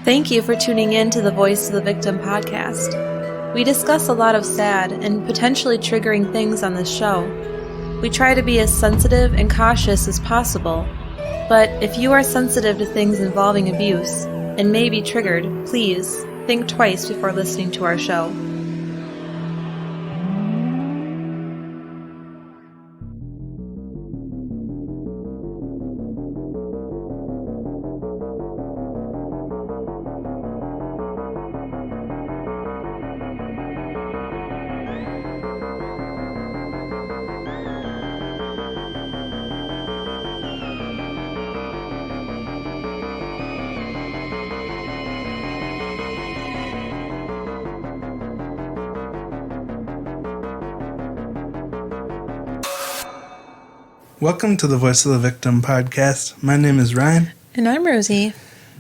Thank you for tuning in to the Voice of the Victim podcast. We discuss a lot of sad and potentially triggering things on this show. We try to be as sensitive and cautious as possible, but if you are sensitive to things involving abuse and may be triggered, please think twice before listening to our show. Welcome to the Voice of the Victim podcast. My name is Ryan. And I'm Rosie.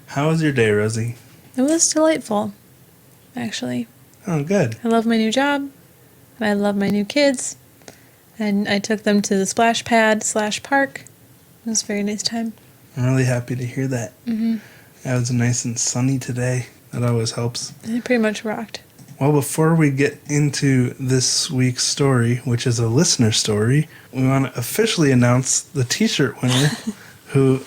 How was your day, Rosie? It was delightful, actually. Oh, good. I love my new job. I love my new kids. And I took them to the splash pad / park. It was a very nice time. I'm really happy to hear that. Mm-hmm. It was nice and sunny today. That always helps. It pretty much rocked. Well, before we get into this week's story, which is a listener story, we want to officially announce the t-shirt winner who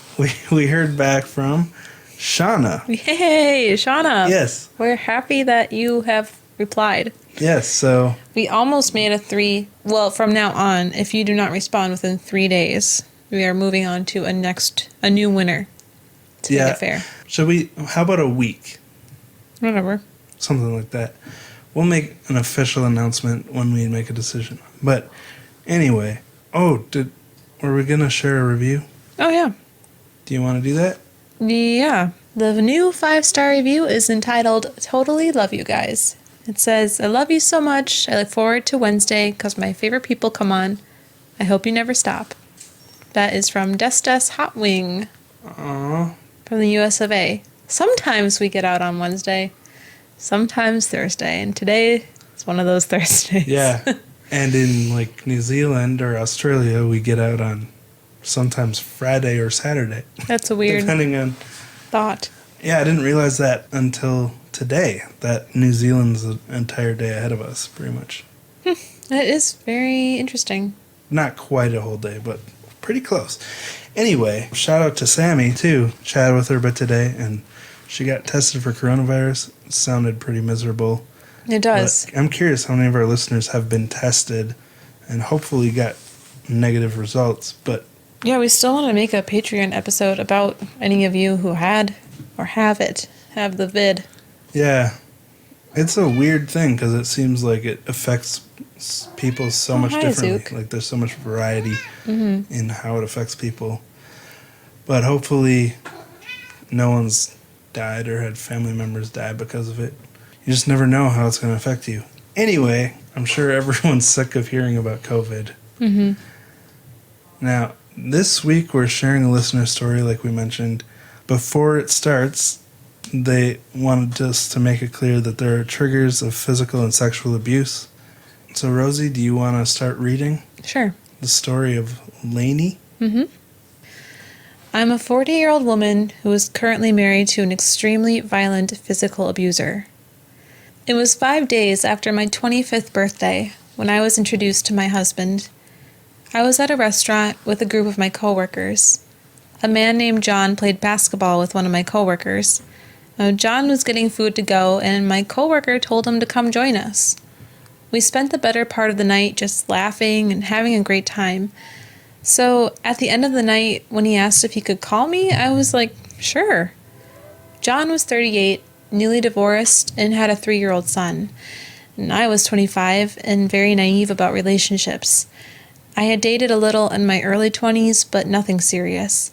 we heard back from, Shauna. Yay, Shauna. Yes. We're happy that you have replied. Yes, so... We almost made from now on, if you do not respond within 3 days, we are moving on to a new winner to make it fair. How about a week? Whatever. Something like that. We'll make an official announcement when we make a decision. But anyway, were we going to share a review? Oh, yeah. Do you want to do that? Yeah. The new 5-star review is entitled, Totally Love You Guys. It says, I love you so much. I look forward to Wednesday because my favorite people come on. I hope you never stop. That is from Des Hot Wing. Aww. From the US of A. Sometimes we get out on Wednesday. Sometimes Thursday, and today it's one of those Thursdays. Yeah, and in New Zealand or Australia, we get out on sometimes Friday or Saturday. That's a weird depending on thought. Yeah, I didn't realize that until today, that New Zealand's an entire day ahead of us, pretty much. That is very interesting. Not quite a whole day, but pretty close. Anyway, shout out to Sammy, too. Chatted with her a bit today, and she got tested for coronavirus. It sounded pretty miserable. It does. But I'm curious how many of our listeners have been tested and hopefully got negative results. But yeah, we still want to make a Patreon episode about any of you who had or have the vid. Yeah. It's a weird thing because it seems like it affects people so much differently. Zook. There's so much variety in how it affects people. But hopefully no one's died or had family members die because of it. You just never know how it's going to affect you. Anyway, I'm sure everyone's sick of hearing about COVID. Mm-hmm. Now, this week we're sharing a listener story like we mentioned. Before it starts, they wanted us to make it clear that there are triggers of physical and sexual abuse. So, Rosie, do you want to start reading? Sure. The story of Laney? Mm-hmm. I'm a 40-year-old woman who is currently married to an extremely violent physical abuser. It was 5 days after my 25th birthday when I was introduced to my husband. I was at a restaurant with a group of my coworkers. A man named John played basketball with one of my coworkers. John was getting food to go, and my coworker told him to come join us. We spent the better part of the night just laughing and having a great time. So, at the end of the night, when he asked if he could call me, I was like, sure. John was 38, newly divorced, and had a 3-year-old son. And I was 25 and very naive about relationships. I had dated a little in my early 20s, but nothing serious.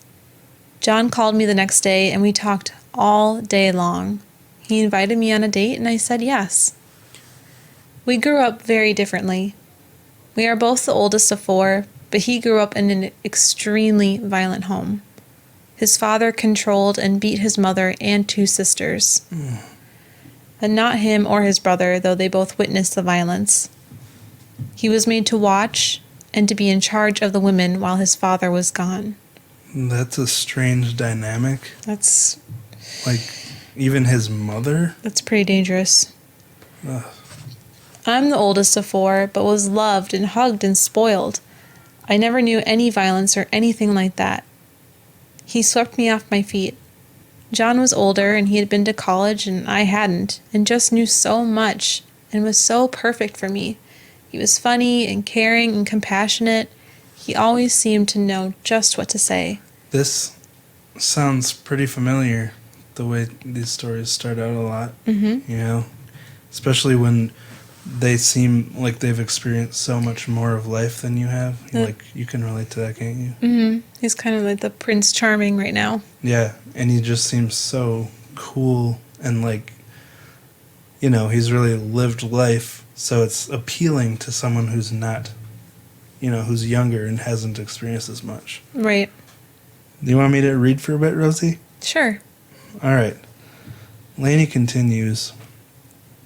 John called me the next day, and we talked all day long. He invited me on a date, and I said yes. We grew up very differently. We are both the oldest of 4, but he grew up in an extremely violent home. His father controlled and beat his mother and 2 sisters. And not him or his brother, though they both witnessed the violence. He was made to watch and to be in charge of the women while his father was gone. That's a strange dynamic. That's... Even his mother? That's pretty dangerous. Ugh. I'm the oldest of 4, but was loved and hugged and spoiled. I never knew any violence or anything like that. He swept me off my feet. John was older and he had been to college and I hadn't, and just knew so much and was so perfect for me. He was funny and caring and compassionate. He always seemed to know just what to say. This sounds pretty familiar, the way these stories start out a lot. Mm-hmm. You know, especially when they seem like they've experienced so much more of life than you have. Like, you can relate to that, can't you? Mm-hmm. He's kind of like the Prince Charming right now. Yeah, and he just seems so cool and like, you know, he's really lived life, so it's appealing to someone who's not, you know, who's younger and hasn't experienced as much. Right. Do you want me to read for a bit, Rosie? Sure. All right. Laney continues.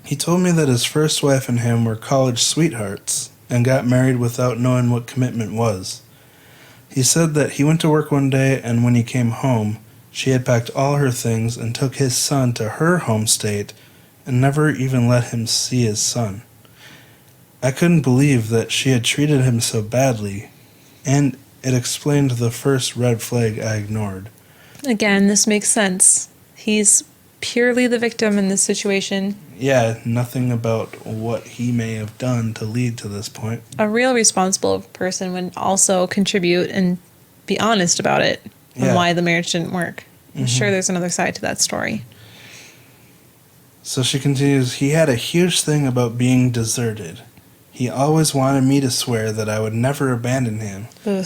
He told me that his first wife and him were college sweethearts and got married without knowing what commitment was. He said that he went to work one day and when he came home, she had packed all her things and took his son to her home state and never even let him see his son. I couldn't believe that she had treated him so badly, and it explained the first red flag I ignored. Again, this makes sense. He's purely the victim in this situation. Yeah, nothing about what he may have done to lead to this point. A real responsible person would also contribute and be honest about it and why the marriage didn't work. I'm sure there's another side to that story. So she continues, he had a huge thing about being deserted. He always wanted me to swear that I would never abandon him. Ugh.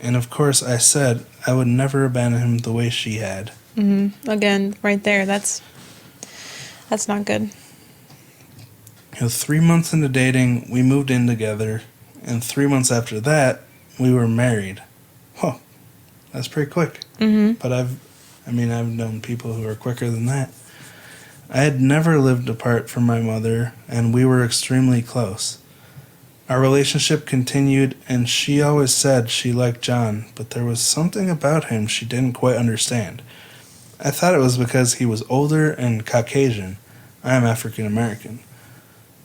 And of course I said I would never abandon him the way she had. Mm-hmm. Again, right there, that's not good. You know, 3 months into dating, we moved in together, and 3 months after that, we were married. Huh, that's pretty quick. Mm-hmm. But I've known people who are quicker than that. I had never lived apart from my mother, and we were extremely close. Our relationship continued, and she always said she liked John, but there was something about him she didn't quite understand. I thought it was because he was older and Caucasian. I am African American.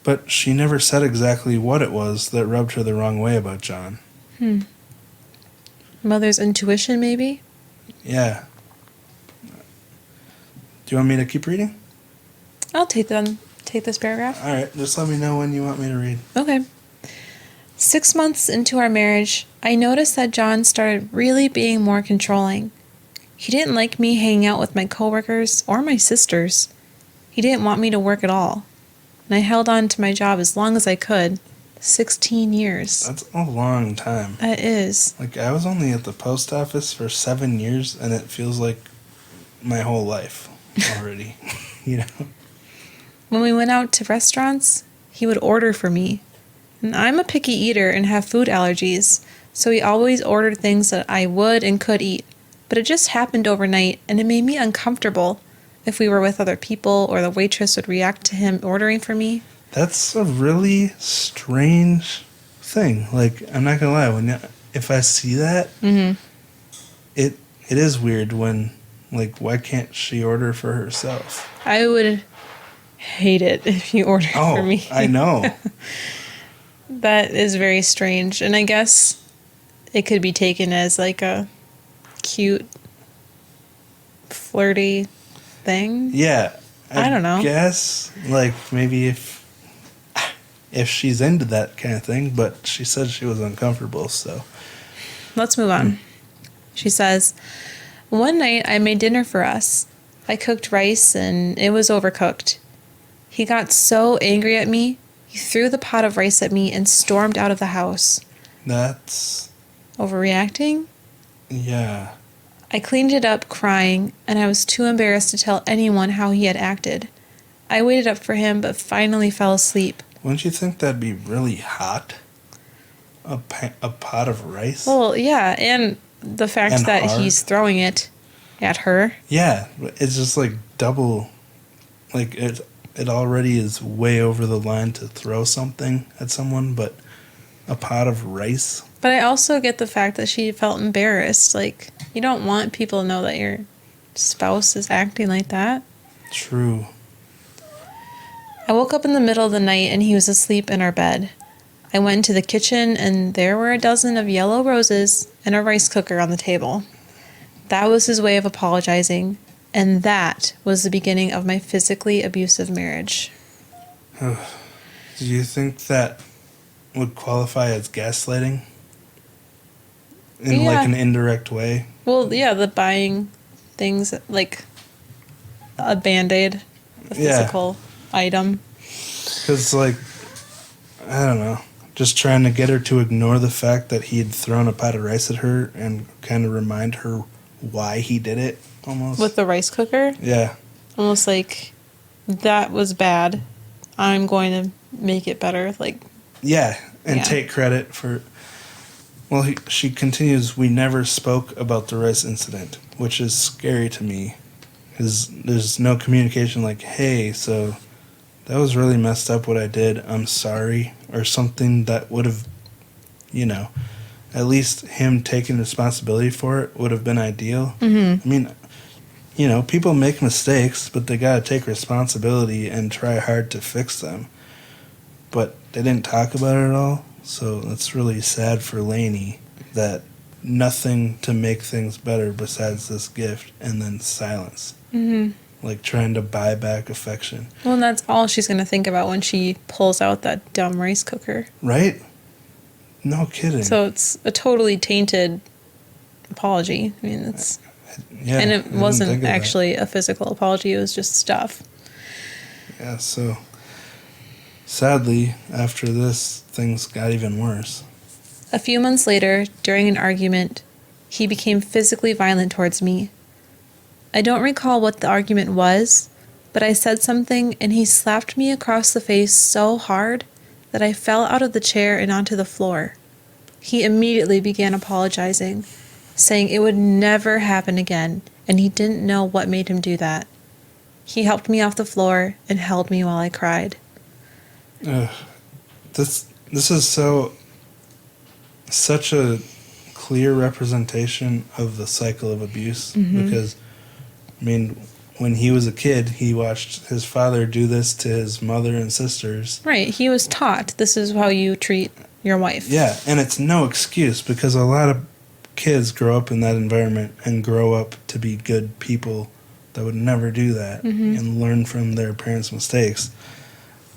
But she never said exactly what it was that rubbed her the wrong way about John. Mother's intuition, maybe? Yeah. Do you want me to keep reading? I'll take this paragraph. All right, just let me know when you want me to read. Okay. 6 months into our marriage, I noticed that John started really being more controlling. He didn't like me hanging out with my coworkers or my sisters. He didn't want me to work at all. And I held on to my job as long as I could. 16 years. That's a long time. That is. Like, I was only at the post office for 7 years, and it feels like my whole life already, you know? When we went out to restaurants, he would order for me. And I'm a picky eater and have food allergies, so he always ordered things that I would and could eat. But it just happened overnight, and it made me uncomfortable if we were with other people or the waitress would react to him ordering for me. That's a really strange thing. Like, I'm not gonna lie, if I see that, it is weird when, like, why can't she order for herself? I would hate it if you ordered for me. I know. That is very strange. And I guess it could be taken as like a cute, flirty thing. Yeah. I don't know. I guess, like, maybe if she's into that kind of thing, but she said she was uncomfortable, so. Let's move on. She says, one night I made dinner for us. I cooked rice and it was overcooked. He got so angry at me, he threw the pot of rice at me and stormed out of the house. That's... Overreacting? Yeah. I cleaned it up crying, and I was too embarrassed to tell anyone how he had acted. I waited up for him, but finally fell asleep. Wouldn't you think that'd be really hot? A pot of rice? Well, yeah, and the fact And that hard. he's throwing it at her. Yeah, it's just like double, like it already is way over the line to throw something at someone, but a pot of rice? But I also get the fact that she felt embarrassed. Like, you don't want people to know that your spouse is acting like that. True. I woke up in the middle of the night and he was asleep in our bed. I went into the kitchen and there were a dozen of yellow roses and a rice cooker on the table. That was his way of apologizing, and that was the beginning of my physically abusive marriage. Do you think that would qualify as gaslighting? In like an indirect way? Well, yeah, the buying things like a Band-Aid, a physical item. Because, like, I don't know, just trying to get her to ignore the fact that he had thrown a pot of rice at her and kind of remind her why he did it, almost. With the rice cooker? Yeah. Almost like, that was bad. I'm going to make it better. Like, yeah, and take credit for... Well, she continues, we never spoke about the rice incident, which is scary to me. Because there's no communication like, hey, so that was really messed up what I did. I'm sorry. Or something that would have, you know, at least him taking responsibility for it would have been ideal. Mm-hmm. I mean, you know, people make mistakes, but they got to take responsibility and try hard to fix them. But they didn't talk about it at all. So it's really sad for Laney that nothing to make things better besides this gift and then silence. Mm-hmm. Like trying to buy back affection. Well, and that's all she's going to think about when she pulls out that dumb rice cooker. Right? No kidding. So it's a totally tainted apology. I mean, it's... Yeah, and it wasn't actually a physical apology. It was just stuff. Yeah, so... Sadly, after this, things got even worse. A few months later, during an argument, he became physically violent towards me. I don't recall what the argument was, but I said something and he slapped me across the face so hard that I fell out of the chair and onto the floor. He immediately began apologizing, saying it would never happen again, and he didn't know what made him do that. He helped me off the floor and held me while I cried. This is such a clear representation of the cycle of abuse, because, I mean, when he was a kid, he watched his father do this to his mother and sisters. Right, he was taught this is how you treat your wife. Yeah, and it's no excuse, because a lot of kids grow up in that environment and grow up to be good people that would never do that and learn from their parents' mistakes.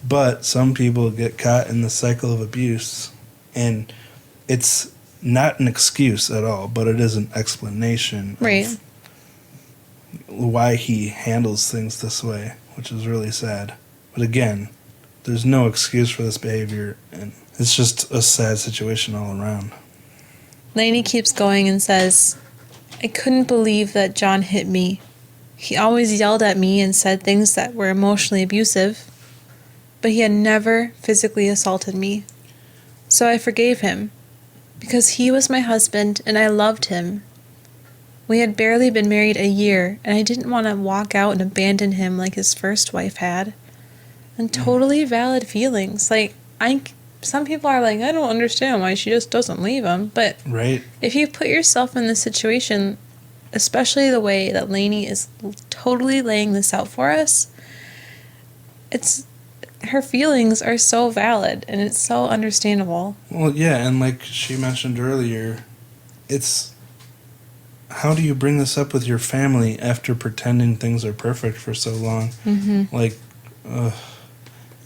But some people get caught in the cycle of abuse, and it's not an excuse at all, but it is an explanation of why he handles things this way, which is really sad. But again, there's no excuse for this behavior, and it's just a sad situation all around. Laney keeps going and says, I couldn't believe that John hit me. He always yelled at me and said things that were emotionally abusive, but he had never physically assaulted me. So I forgave him, because he was my husband and I loved him. We had barely been married a year, and I didn't want to walk out and abandon him like his first wife had. And totally valid feelings. Like, some people are like, I don't understand why she just doesn't leave him. But if you put yourself in this situation, especially the way that Laney is totally laying this out for us, her feelings are so valid, and it's so understandable. Well, yeah, and like she mentioned earlier, it's how do you bring this up with your family after pretending things are perfect for so long? Mm-hmm. Like,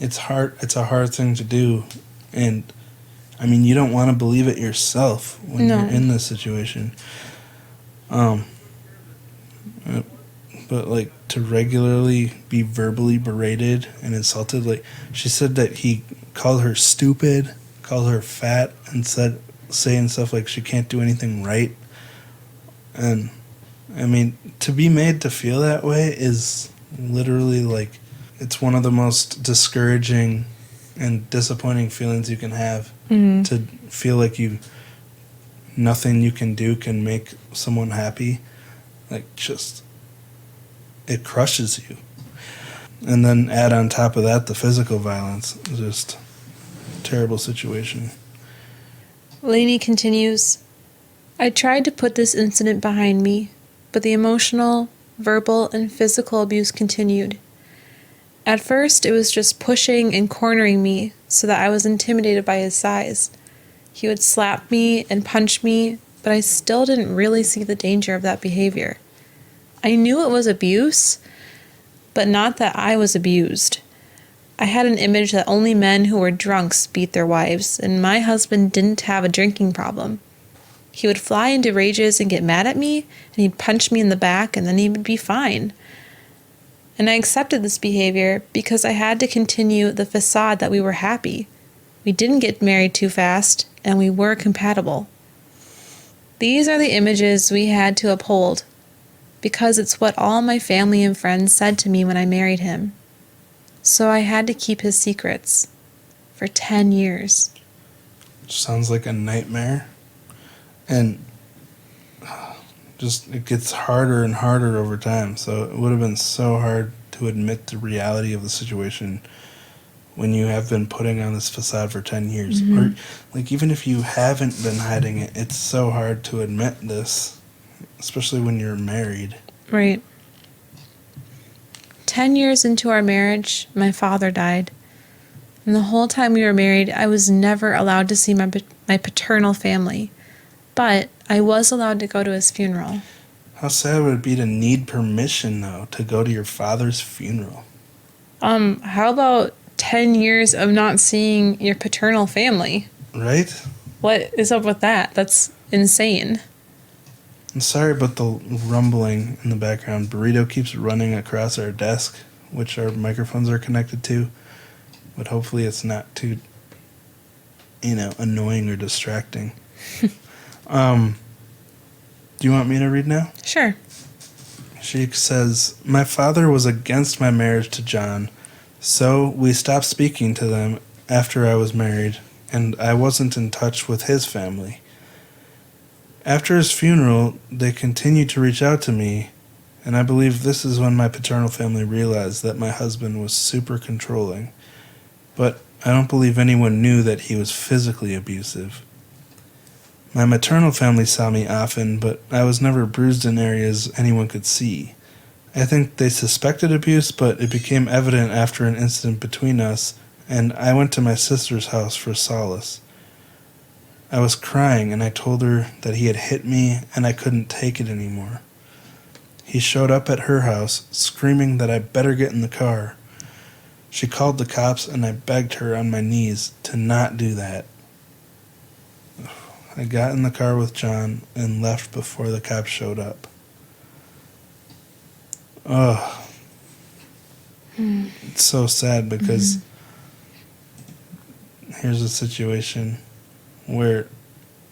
it's hard. It's a hard thing to do, and I mean, you don't want to believe it yourself when you're in this situation. But, like, to regularly be verbally berated and insulted. Like, she said that he called her stupid, called her fat, and saying stuff like she can't do anything right. And, I mean, to be made to feel that way is literally, like, it's one of the most discouraging and disappointing feelings you can have. Mm-hmm. To feel like nothing you can do can make someone happy. Like, just... it crushes you. And then add on top of that the physical violence. Just terrible situation. Laney continues, I tried to put this incident behind me, but the emotional, verbal and physical abuse continued. At first, it was just pushing and cornering me so that I was intimidated by his size. He would slap me and punch me, but I still didn't really see the danger of that behavior. I knew it was abuse, but not that I was abused. I had an image that only men who were drunks beat their wives, and my husband didn't have a drinking problem. He would fly into rages and get mad at me, and he'd punch me in the back, and then he would be fine. And I accepted this behavior because I had to continue the facade that we were happy. We didn't get married too fast, and we were compatible. These are the images we had to uphold, because it's what all my family and friends said to me when I married him. So I had to keep his secrets for 10 years. Sounds like a nightmare. And just it gets harder and harder over time. So it would have been so hard to admit the reality of the situation when you have been putting on this facade for 10 years. Mm-hmm. Or like even if you haven't been hiding it, it's so hard to admit this, especially when you're married. Right. 10 years into our marriage, my father died. And the whole time we were married, I was never allowed to see my paternal family. But I was allowed to go to his funeral. How sad would it be to need permission, though, to go to your father's funeral? How about 10 years of not seeing your paternal family? Right? What is up with that? That's insane. I'm sorry about the rumbling in the background. Burrito keeps running across our desk, which our microphones are connected to. But hopefully it's not too, annoying or distracting. Do you want me to read now? Sure. She says, "My father was against my marriage to John, so we stopped speaking to them after I was married, and I wasn't in touch with his family. After his funeral, they continued to reach out to me, and I believe this is when my paternal family realized that my husband was super controlling. But I don't believe anyone knew that he was physically abusive. My maternal family saw me often, but I was never bruised in areas anyone could see. I think they suspected abuse, but it became evident after an incident between us, and I went to my sister's house for solace. I was crying, and I told her that he had hit me, and I couldn't take it anymore. He showed up at her house, screaming that I better get in the car. She called the cops, and I begged her on my knees to not do that. I got in the car with John and left before the cops showed up." Oh. It's so sad because here's a situation where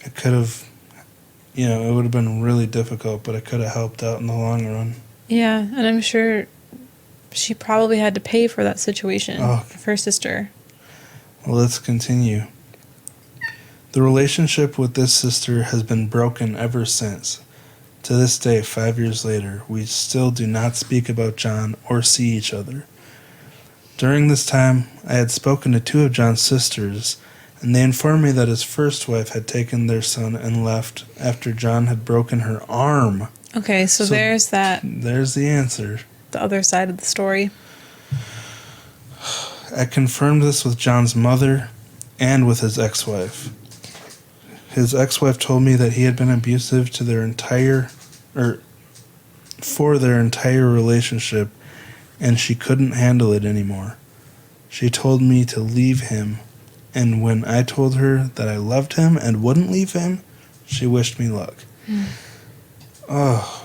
it could have, it would have been really difficult, but it could have helped out in the long run. Yeah, and I'm sure she probably had to pay for that situation for her sister. Well, let's continue. "The relationship with this sister has been broken ever since. To this day, 5 years later, we still do not speak about John or see each other. During this time, I had spoken to 2 of John's sisters, and they informed me that his first wife had taken their son and left after John had broken her arm." Okay, so there's that. There's the answer. The other side of the story. "I confirmed this with John's mother and with his ex-wife. His ex-wife told me that he had been abusive for their entire relationship, and she couldn't handle it anymore. She told me to leave him, and when I told her that I loved him and wouldn't leave him, she wished me luck." Oh.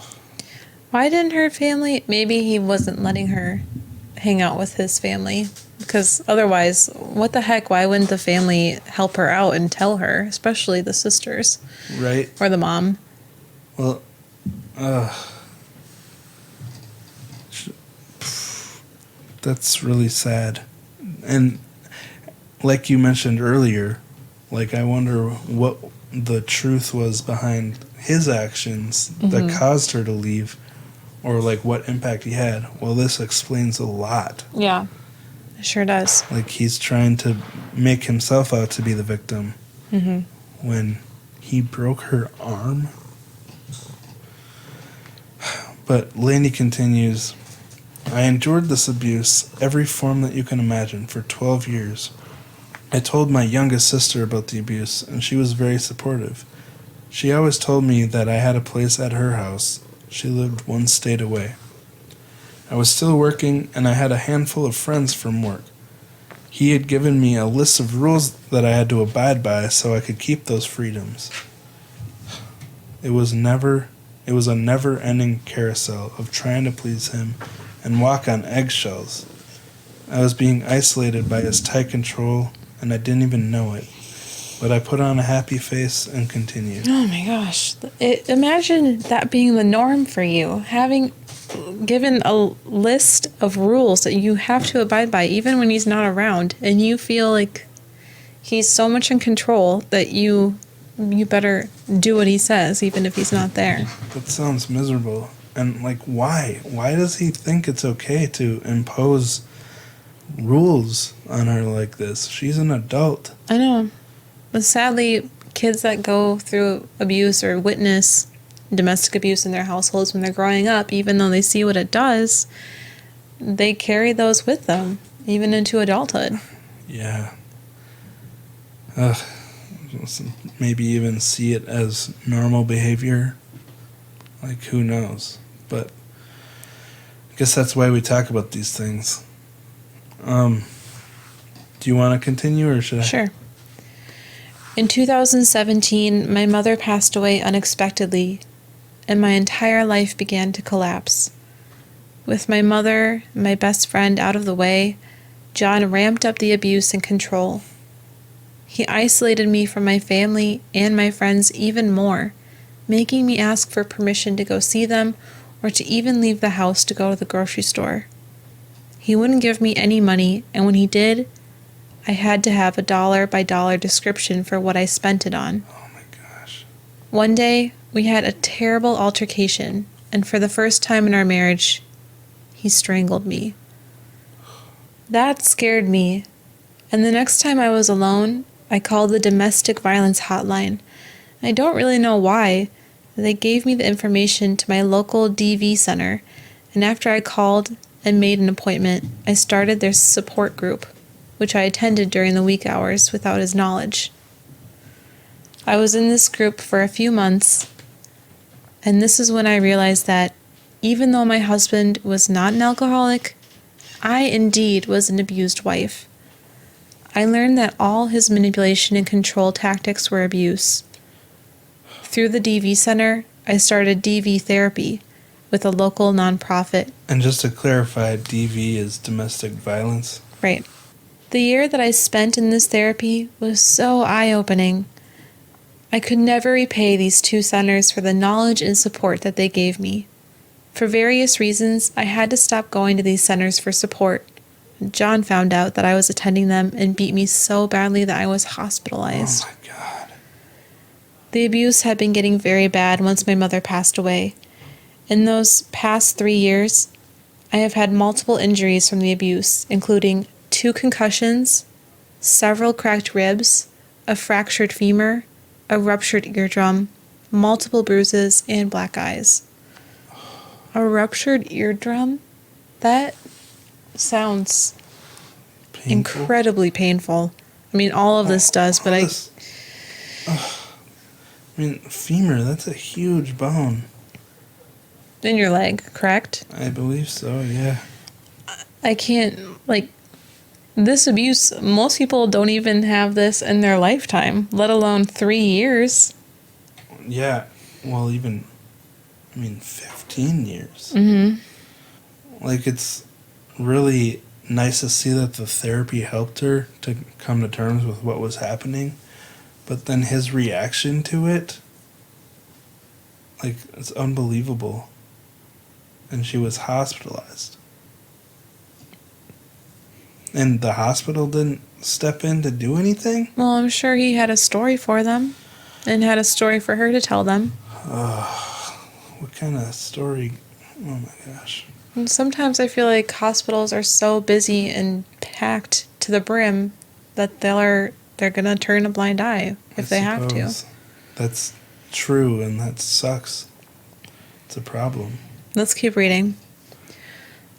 Why didn't her family... Maybe he wasn't letting her hang out with his family. Because otherwise, what the heck? Why wouldn't the family help her out and tell her? Especially the sisters. Right. Or the mom. Well, that's really sad. And like you mentioned earlier, I wonder what the truth was behind his actions that caused her to leave, or what impact he had. Well, this explains a lot. Yeah, it sure does. He's trying to make himself out to be the victim when he broke her arm. But Laney continues, I endured this abuse, every form that you can imagine, for 12 years. I told my youngest sister about the abuse, and she was very supportive. She always told me that I had a place at her house. She lived one state away. I was still working, and I had a handful of friends from work. He had given me a list of rules that I had to abide by so I could keep those freedoms. It was a never-ending carousel of trying to please him and walk on eggshells. I was being isolated by his tight control, and I didn't even know it. But I put on a happy face and continued. Oh my gosh. Imagine that being the norm for you, having given a list of rules that you have to abide by even when he's not around, and you feel like he's so much in control that you better do what he says even if he's not there. That sounds miserable. And like, why? Why does he think it's okay to impose rules on her like this? She's an adult. I know. But sadly, kids that go through abuse or witness domestic abuse in their households when they're growing up, even though they see what it does, they carry those with them, even into adulthood. Yeah. Maybe even see it as normal behavior. Like, who knows? But I guess that's why we talk about these things. Do you want to continue, or should I? Sure. In 2017, my mother passed away unexpectedly, and my entire life began to collapse. With my mother and my best friend out of the way, John ramped up the abuse and control. He isolated me from my family and my friends even more, making me ask for permission to go see them or to even leave the house to go to the grocery store. He wouldn't give me any money, and when he did, I had to have a dollar-by-dollar description for what I spent it on. Oh my gosh. One day, we had a terrible altercation, and for the first time in our marriage, he strangled me. That scared me, and the next time I was alone, I called the domestic violence hotline. I don't really know why. They gave me the information to my local DV center, and after I called and made an appointment, I started their support group, which I attended during the week hours without his knowledge. I was in this group for a few months, and this is when I realized that even though my husband was not an alcoholic, I indeed was an abused wife. I learned that all his manipulation and control tactics were abuse. Through the DV Center, I started DV therapy with a local nonprofit. And just to clarify, DV is domestic violence? Right. The year that I spent in this therapy was so eye-opening. I could never repay these two centers for the knowledge and support that they gave me. For various reasons, I had to stop going to these centers for support. John found out that I was attending them and beat me so badly that I was hospitalized. Oh my God. The abuse had been getting very bad once my mother passed away. In those past 3 years, I have had multiple injuries from the abuse, including 2 concussions, several cracked ribs, a fractured femur, a ruptured eardrum, multiple bruises, and black eyes. A ruptured eardrum? That sounds Painful. incredibly painful. I mean, all of this does, but I mean, femur, that's a huge bone. in your leg, correct? I believe so, yeah. I can't, this abuse, most people don't even have this in their lifetime, let alone 3 years. Yeah, well, 15 years. Mm-hmm. Like, it's really nice to see that the therapy helped her to come to terms with what was happening. But then his reaction to it, it's unbelievable. And she was hospitalized. And the hospital didn't step in to do anything? Well, I'm sure he had a story for them and had a story for her to tell them. What kind of story? Oh my gosh. And sometimes I feel like hospitals are so busy and packed to the brim that they're going to turn a blind eye if they have to. That's true, and that sucks. It's a problem. Let's keep reading.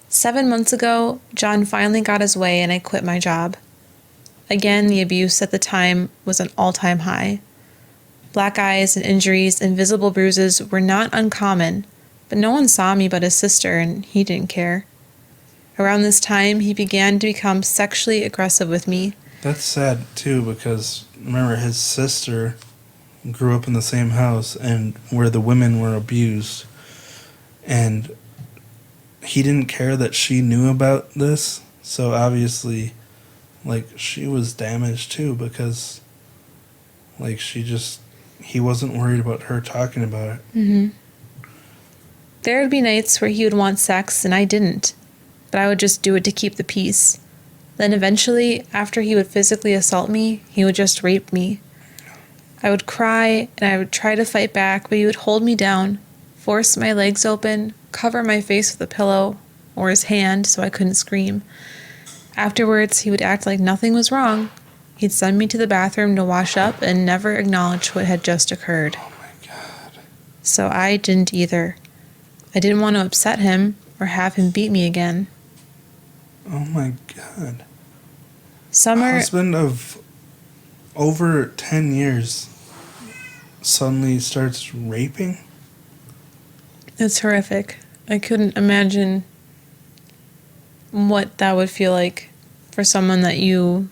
7 months ago, John finally got his way and I quit my job. Again, the abuse at the time was an all-time high. Black eyes and injuries and visible bruises were not uncommon, but no one saw me but his sister, and he didn't care. Around this time, he began to become sexually aggressive with me. That's sad, too, because, remember, his sister grew up in the same house and where the women were abused, and he didn't care that she knew about this, so obviously, like, she was damaged, too, because, like, he wasn't worried about her talking about it. Mm-hmm. There would be nights where he would want sex and I didn't, but I would just do it to keep the peace. Then eventually, after he would physically assault me, he would just rape me. I would cry and I would try to fight back, but he would hold me down, force my legs open, cover my face with a pillow or his hand so I couldn't scream. Afterwards, he would act like nothing was wrong. He'd send me to the bathroom to wash up and never acknowledge what had just occurred. Oh my God. So I didn't either. I didn't want to upset him or have him beat me again. Oh my God. Summer... Husband of over 10 years suddenly starts raping? It's horrific. I couldn't imagine what that would feel like for someone that you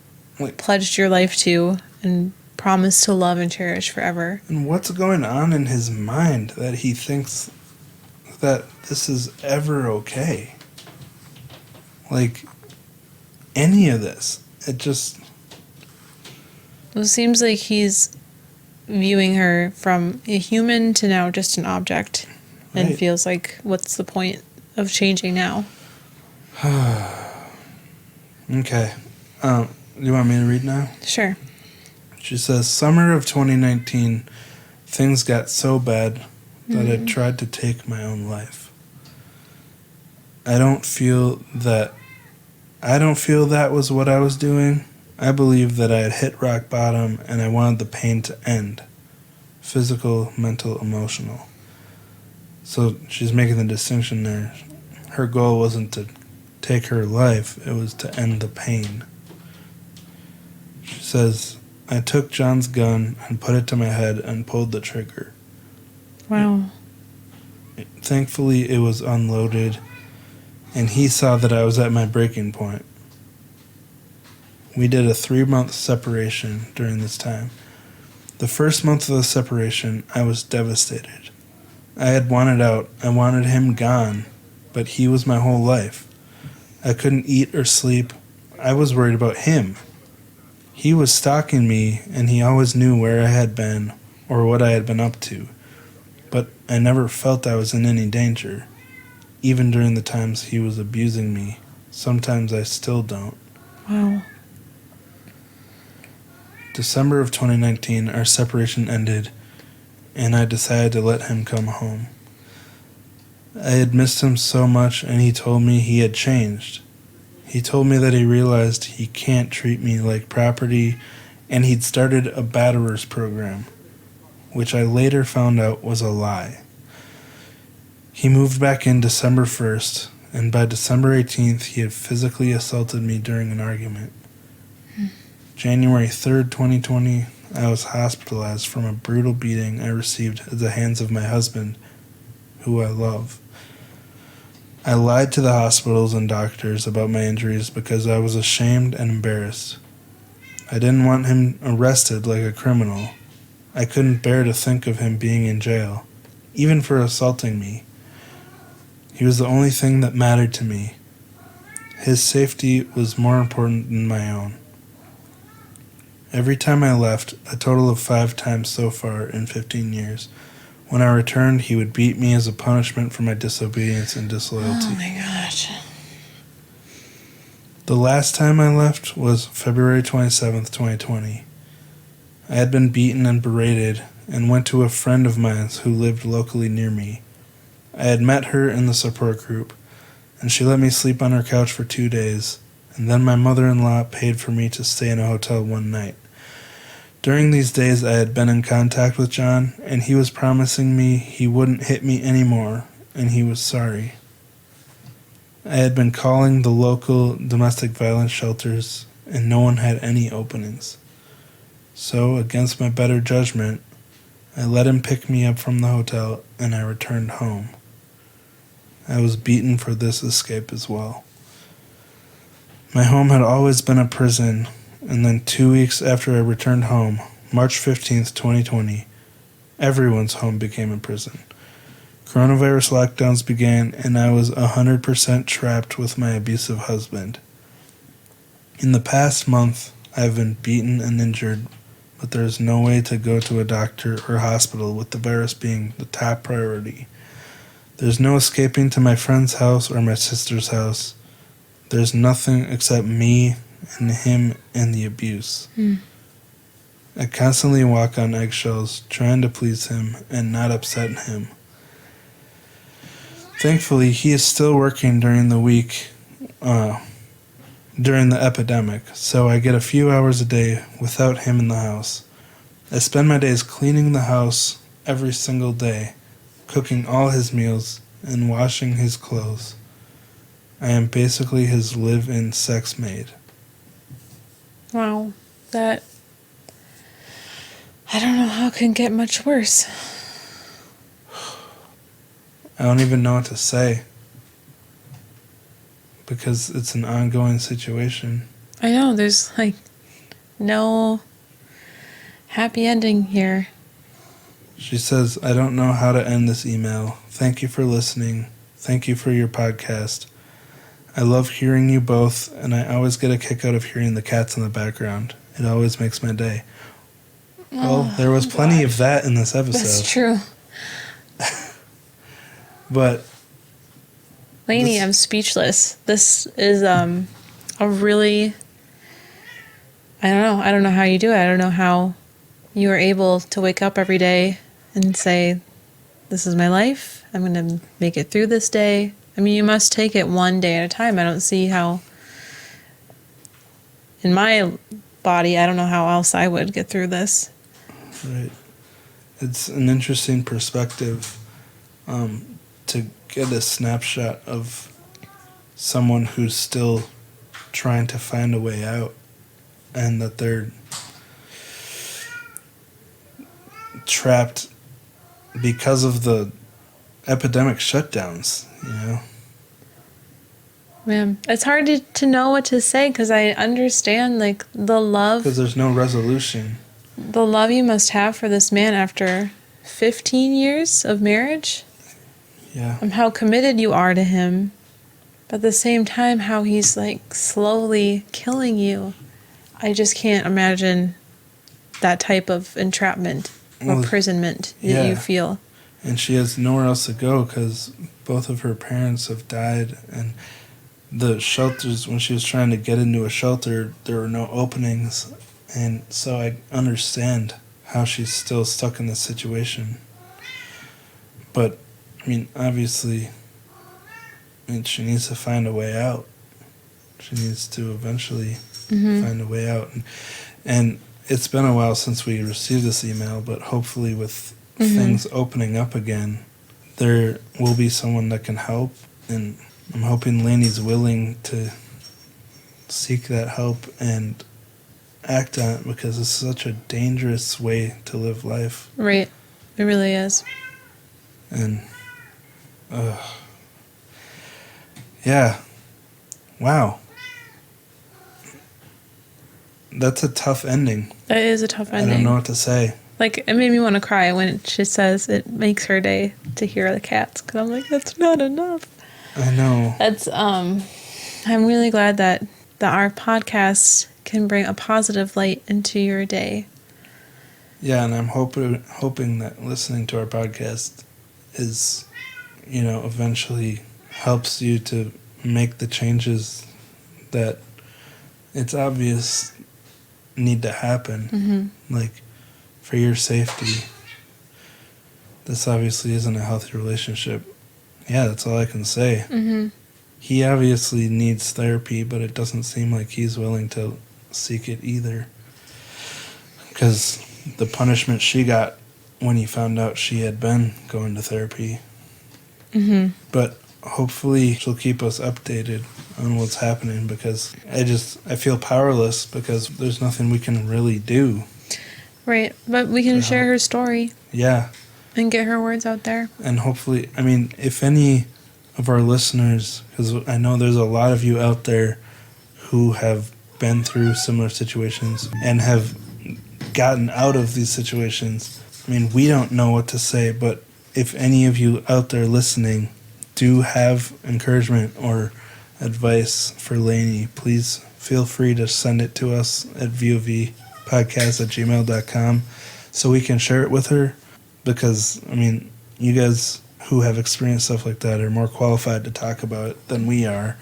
pledged your life to and promised to love and cherish forever. And what's going on in his mind that he thinks that this is ever okay? Like, any of this. It just... It seems like he's viewing her from a human to now just an object. And Right. feels like, what's the point of changing now? Okay. Do you want me to read now? Sure. She says, summer of 2019, things got so bad that I tried to take my own life. I don't feel that was what I was doing. I believe that I had hit rock bottom and I wanted the pain to end. Physical, mental, emotional. So she's making the distinction there. Her goal wasn't to take her life, it was to end the pain. She says, I took John's gun and put it to my head and pulled the trigger. Wow. Thankfully, it was unloaded, and he saw that I was at my breaking point. We did a 3-month separation during this time. The first month of the separation, I was devastated. I had wanted out. I wanted him gone, but he was my whole life. I couldn't eat or sleep. I was worried about him. He was stalking me, and he always knew where I had been or what I had been up to. But I never felt I was in any danger, even during the times he was abusing me. Sometimes I still don't. Wow. December of 2019, our separation ended, and I decided to let him come home. I had missed him so much, and he told me he had changed. He told me that he realized he can't treat me like property, and he'd started a batterers program, which I later found out was a lie. He moved back in December 1st, and by December 18th, he had physically assaulted me during an argument. January 3rd, 2020, I was hospitalized from a brutal beating I received at the hands of my husband, who I love. I lied to the hospitals and doctors about my injuries because I was ashamed and embarrassed. I didn't want him arrested like a criminal. I couldn't bear to think of him being in jail, even for assaulting me. He was the only thing that mattered to me. His safety was more important than my own. Every time I left, a total of 5 times so far in 15 years, when I returned, he would beat me as a punishment for my disobedience and disloyalty. Oh my gosh. The last time I left was February 27th, 2020. I had been beaten and berated and went to a friend of mine who lived locally near me. I had met her in the support group, and she let me sleep on her couch for 2 days, and then my mother-in-law paid for me to stay in a hotel one night. During these days, I had been in contact with John, and he was promising me he wouldn't hit me anymore and he was sorry. I had been calling the local domestic violence shelters, and no one had any openings. So, against my better judgment, I let him pick me up from the hotel, and I returned home. I was beaten for this escape as well. My home had always been a prison, and then 2 weeks after I returned home, March 15th, 2020, everyone's home became a prison. Coronavirus lockdowns began, and I was 100% trapped with my abusive husband. In the past month, I have been beaten and injured, but there is no way to go to a doctor or hospital with the virus being the top priority. There's no escaping to my friend's house or my sister's house. There's nothing except me and him and the abuse. I constantly walk on eggshells, trying to please him and not upset him. Thankfully, he is still working during the week, during the epidemic, so I get a few hours a day without him in the house. I spend my days cleaning the house every single day, cooking all his meals, and washing his clothes. I am basically his live-in sex maid. Wow, that... I don't know how it can get much worse. I don't even know what to say, because it's an ongoing situation. I know, there's like no happy ending here. She says, I don't know how to end this email. Thank you for listening. Thank you for your podcast. I love hearing you both, and I always get a kick out of hearing the cats in the background. It always makes my day. Well, there was plenty of that in this episode. That's true. But Laney, I'm speechless. This is a really... I don't know how you do it. I don't know how you are able to wake up every day and say, this is my life. I'm going to make it through this day. I mean, you must take it one day at a time. I don't see how, in my body, I don't know how else I would get through this. Right. It's an interesting perspective to get a snapshot of someone who's still trying to find a way out, and that they're trapped because of the epidemic shutdowns, you know? Man, it's hard to know what to say, because I understand, like, the love... Because there's no resolution. The love you must have for this man after 15 years of marriage. Yeah. And how committed you are to him. But at the same time, how he's, like, slowly killing you. I just can't imagine that type of entrapment or imprisonment that you feel. And she has nowhere else to go because both of her parents have died, and the shelters, when she was trying to get into a shelter, there were no openings, and so I understand how she's still stuck in this situation. But, I mean, obviously, she needs to find a way out. She needs to eventually find a way out. And it's been a while since we received this email, but hopefully with things opening up again, there will be someone that can help, and I'm hoping Laney's willing to seek that help and act on it, because it's such a dangerous way to live life. Right. It really is. And, yeah. Wow. That's a tough ending. That is a tough ending. I don't know what to say. Like, it made me want to cry when she says it makes her day to hear the cats, because I'm like, that's not enough. I know. That's, I'm really glad that our podcast can bring a positive light into your day. Yeah, and I'm hoping that listening to our podcast is, eventually helps you to make the changes that it's obvious need to happen. Like, for your safety. This obviously isn't a healthy relationship. Yeah, that's all I can say. He obviously needs therapy, but it doesn't seem like he's willing to seek it either. Because the punishment she got when he found out she had been going to therapy Mm-hmm. But hopefully she'll keep us updated on what's happening, because I feel powerless because there's nothing we can really do. Right. But we can share help. her story. Yeah. And get her words out there. And hopefully, I mean, if any of our listeners, because I know there's a lot of you out there who have been through similar situations and have gotten out of these situations. I mean, we don't know what to say, but if any of you out there listening do have encouragement or advice for Laney, please feel free to send it to us at vovpodcast@gmail.com so we can share it with her, because, I mean, you guys who have experienced stuff like that are more qualified to talk about it than we are.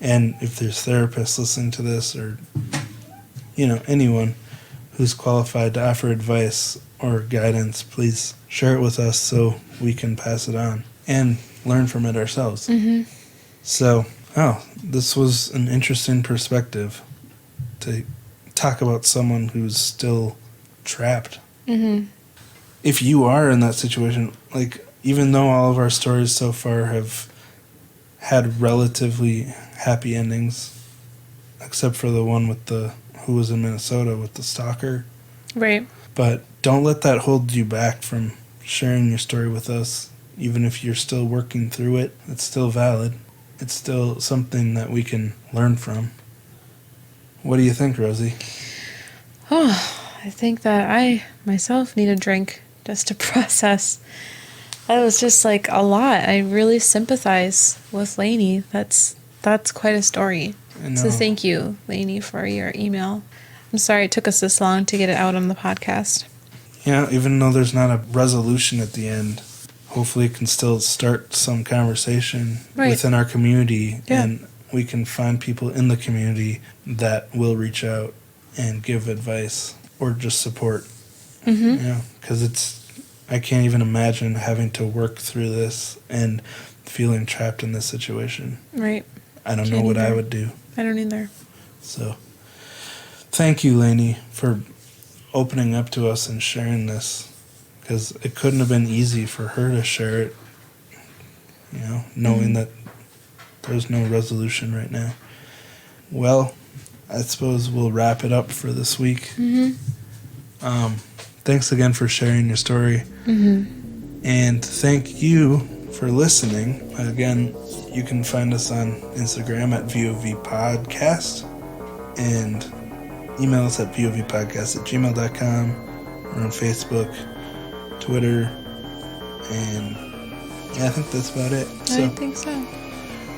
And if there's therapists listening to this, or, you know, anyone who's qualified to offer advice or guidance, please share it with us so we can pass it on and learn from it ourselves. Mm-hmm. So, this was an interesting perspective to talk about someone who's still trapped. Mm-hmm. If you are in that situation, like, even though all of our stories so far have had relatively happy endings, except for the one with who was in Minnesota with the stalker. Right. But don't let that hold you back from sharing your story with us. Even if you're still working through it, it's still valid. It's still something that we can learn from. What do you think, Rosie? Oh, I think that I myself need a drink just to process. That was just like a lot. I really sympathize with Laney. That's quite a story. I know. So thank you, Laney, for your email. I'm sorry it took us this long to get it out on the podcast. Yeah, even though there's not a resolution at the end, hopefully it can still start some conversation within our community. Yeah. And we can find people in the community that will reach out and give advice or just support. Mm-hmm. Yeah, because I can't even imagine having to work through this and feeling trapped in this situation. Right. I don't know what I would do. I don't either. So, thank you, Laney, for opening up to us and sharing this, because it couldn't have been easy for her to share it, you know, knowing that there's no resolution right now. Well, I suppose we'll wrap it up for this week. Mm-hmm. Thanks again for sharing your story. Mm-hmm. And thank you for listening. Again, you can find us on Instagram at vovpodcast and email us at vovpodcast@gmail.com. We're on Facebook, Twitter, and yeah, I think that's about it. I think so.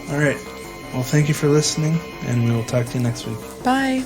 All right. Well, thank you for listening, and we will talk to you next week. Bye.